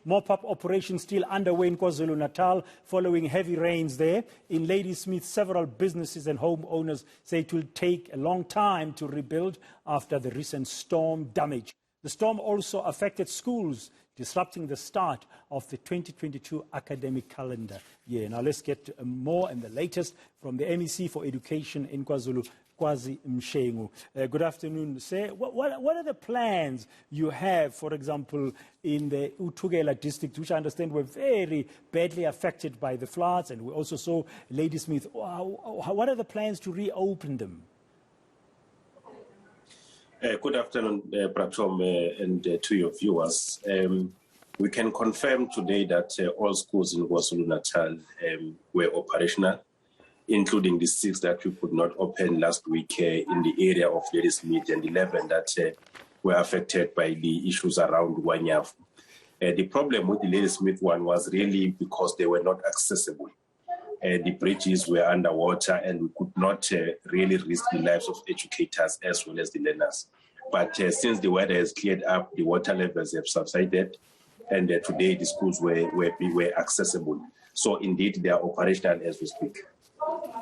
Mop-up operation still underway in KwaZulu-Natal following heavy rains there. In Ladysmith, several businesses and homeowners say it will take a long time to rebuild after the recent storm damage. The storm also affected schools, disrupting the start of the 2022 academic calendar year. Now let's get more and the latest from the MEC for Education in KwaZulu, Kwazi Mshengu. Good afternoon, sir. What are the plans you have, for example, in the uThukela district, which I understand were very badly affected by the floods, and we also saw Ladysmith. What are the plans to reopen them? Good afternoon, Pratom, and to your viewers. We can confirm today that all schools in KwaZulu-Natal were operational, including the 6 that we could not open last week in the area of Ladysmith, and 11 that were affected by the issues around Wanyafu. The problem with the Ladysmith one was really because they were not accessible. The bridges were underwater and we could not really risk the lives of educators as well as the learners. But since the weather has cleared up, the water levels have subsided, and today the schools were accessible. So indeed, they are operational as we speak.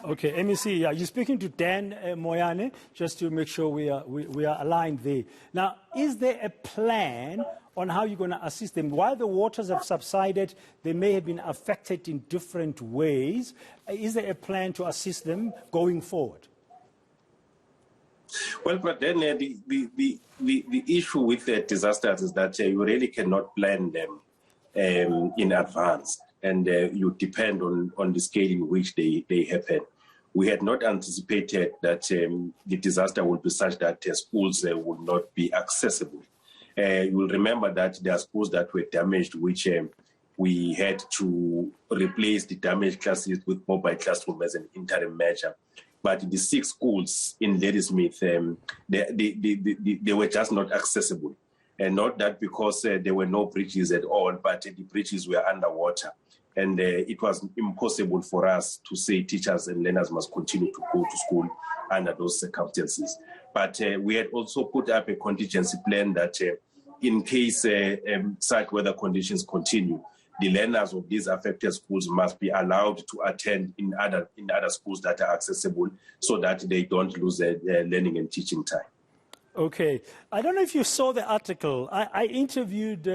Okay, MEC, you're speaking to Dan Moyane, just to make sure we are aligned there. Now, is there a plan on how you're going to assist them? While the waters have subsided, they may have been affected in different ways. Is there a plan to assist them going forward? Well, but then the issue with the disasters is that you really cannot plan them in advance, and you depend on the scale in which they happen. We had not anticipated that the disaster would be such that schools would not be accessible. You will remember that there are schools that were damaged, which we had to replace the damaged classes with mobile classrooms as an interim measure. But the 6 schools in Ladysmith, they were just not accessible. And not that because there were no bridges at all, but the bridges were underwater. And it was impossible for us to say teachers and learners must continue to go to school under those circumstances. But we had also put up a contingency plan that in case such weather conditions continue, the learners of these affected schools must be allowed to attend in other schools that are accessible, so that they don't lose their learning and teaching time. Okay. I don't know if you saw the article. I interviewed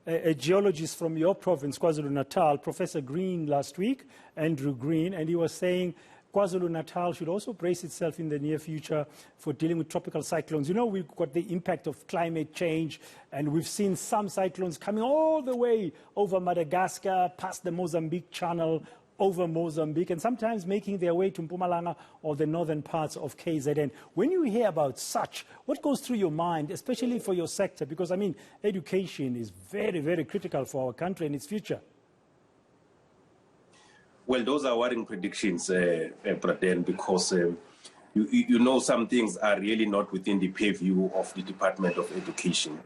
a geologist from your province, KwaZulu-Natal, Professor Green, last week, Andrew Green, and he was saying KwaZulu-Natal should also brace itself in the near future for dealing with tropical cyclones. You know, we've got the impact of climate change, and we've seen some cyclones coming all the way over Madagascar, past the Mozambique Channel, over Mozambique, and sometimes making their way to Mpumalanga or the northern parts of KZN. When you hear about such, what goes through your mind, especially for your sector? Because, I mean, education is very, very critical for our country and its future. Well, those are worrying predictions, Praten, because you know some things are really not within the purview of the Department of Education,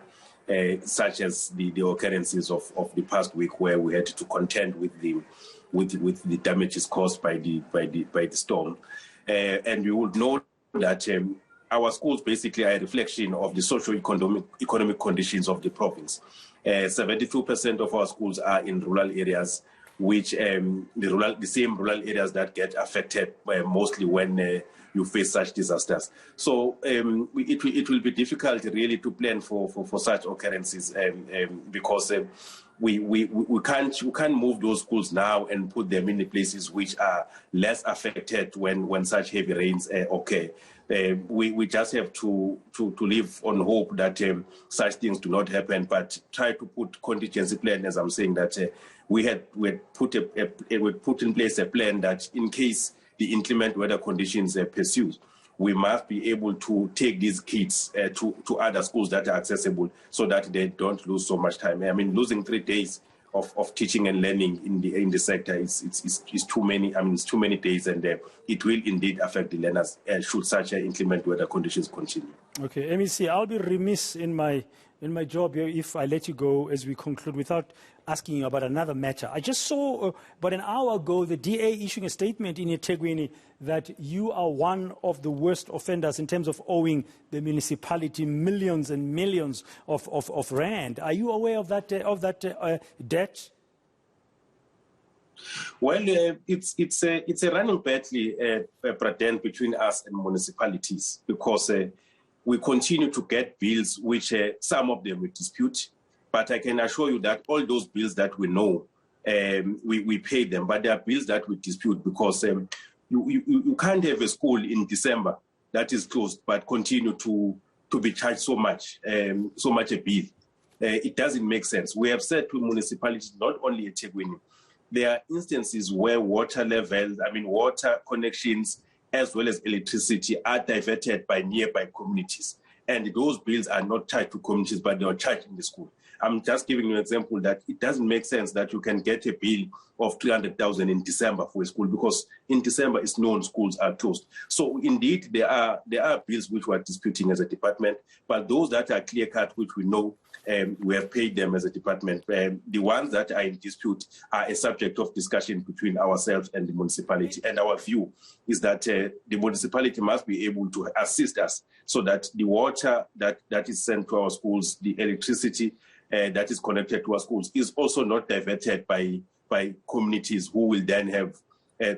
such as the occurrences of the past week, where we had to contend with the damages caused by the storm, and you would know that our schools basically are a reflection of the socio-economic conditions of the province. 72% of our schools are in rural areas, which the same rural areas that get affected mostly when you face such disasters. So it will be difficult really to plan for such occurrences because we can't move those schools now and put them in the places which are less affected when such heavy rains occur. We just have to live on hope that such things do not happen, but try to put contingency plan, as I'm saying, that we put in place a plan that in case the inclement weather conditions pursue, we must be able to take these kids to other schools that are accessible, so that they don't lose so much time. I mean, losing 3 days of teaching and learning in the sector is too many. I mean, it's too many days, and it will indeed affect the learners should such inclement weather conditions continue. Okay, MEC, I'll be remiss in my in my job here, if I let you go as we conclude without asking you about another matter. I just saw about an hour ago the DA issuing a statement in eThekwini that you are one of the worst offenders in terms of owing the municipality millions and millions of rand. Are you aware of that debt? Well, it's a running battle, Praden, between us and municipalities, because we continue to get bills which some of them we dispute, but I can assure you that all those bills that we know, we pay them, but there are bills that we dispute because you can't have a school in December that is closed but continue to be charged so much a bill. It doesn't make sense. We have said to municipalities, not only at eThekwini, there are instances where water levels, water connections, as well as electricity are diverted by nearby communities. And those bills are not charged to communities, but they are charged in the school. I'm just giving you an example that it doesn't make sense that you can get a bill of 300,000 in December for a school, because in December it's known schools are closed. So indeed, there are bills which we are disputing as a department, but those that are clear-cut, which we know, we have paid them as a department. The ones that are in dispute are a subject of discussion between ourselves and the municipality. And our view is that the municipality must be able to assist us so that the water that is sent to our schools, the electricity that is connected to our schools, is also not diverted by communities who will then have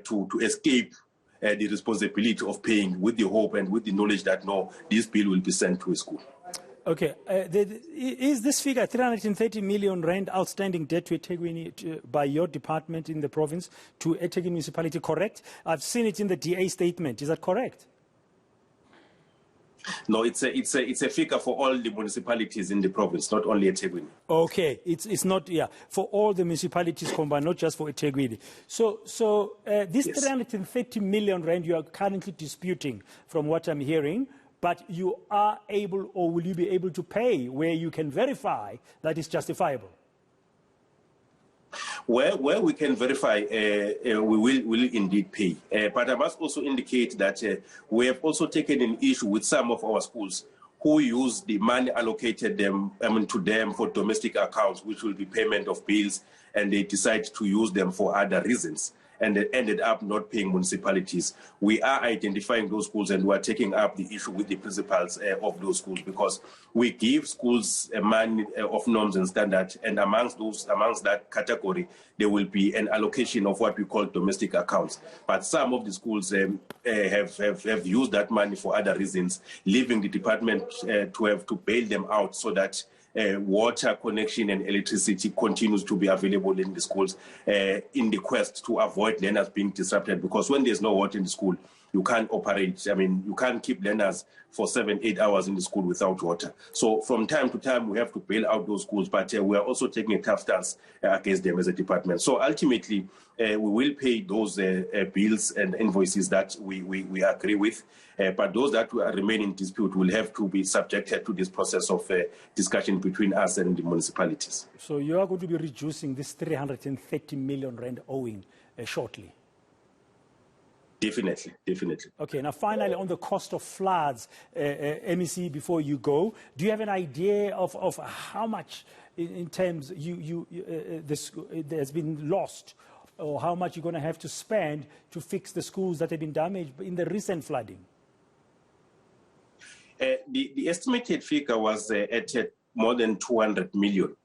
to escape the responsibility of paying, with the hope and with the knowledge that no, this bill will be sent to a school. Okay. Is this figure, 330 million rand outstanding debt to eThekwini by your department in the province to eThekwini municipality, correct? I've seen it in the DA statement. Is that correct? No, it's a figure for all the municipalities in the province, not only eThekwini. Okay, it's not, yeah, for all the municipalities combined, not just for eThekwini. So this yes. 330 million rand you are currently disputing, from what I'm hearing, but you are able, or will you be able to pay where you can verify that it's justifiable? Where we can verify, we will indeed pay. But I must also indicate that we have also taken an issue with some of our schools who use the money allocated to them for domestic accounts, which will be payment of bills, and they decide to use them for other reasons, and they ended up not paying municipalities. We are identifying those schools, and we are taking up the issue with the principals of those schools, because we give schools a money of norms and standards, and amongst that category, there will be an allocation of what we call domestic accounts. But some of the schools have used that money for other reasons, leaving the department to have to bail them out so that water connection and electricity continues to be available in the schools in the quest to avoid learners being disrupted, because when there's no water in the school, you can't operate. You can't keep learners for 7-8 hours in the school without water. So from time to time, we have to bail out those schools, but we are also taking a tough stance against them as a department. So ultimately, we will pay those bills and invoices that we agree with, but those that remain in dispute will have to be subjected to this process of discussion between us and the municipalities. So you are going to be reducing this 330 million rand owing shortly? Definitely. Okay, now finally on the cost of floods, MEC, before you go, do you have an idea of how much in terms this has been lost, or how much you're going to have to spend to fix the schools that have been damaged in the recent flooding? The estimated figure was at more than 200 million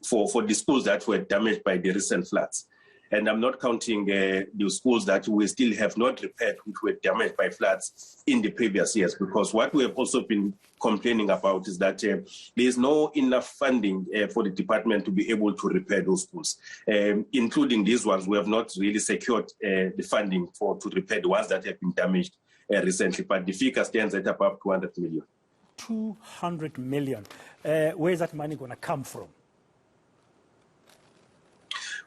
for the schools that were damaged by the recent floods. And I'm not counting the schools that we still have not repaired, which were damaged by floods in the previous years. Because what we have also been complaining about is that there is no enough funding for the department to be able to repair those schools. Including these ones, we have not really secured the funding to repair the ones that have been damaged recently. But the figure stands at above 200 million. 200 million. Where is that money going to come from?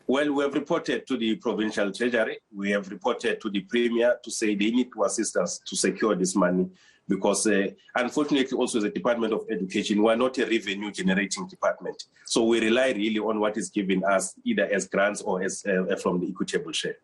Well, we have reported to the provincial treasury. We have reported to the premier to say they need to assist us to secure this money, because unfortunately also as a Department of Education, we are not a revenue generating department. So we rely really on what is given us either as grants or as from the equitable share.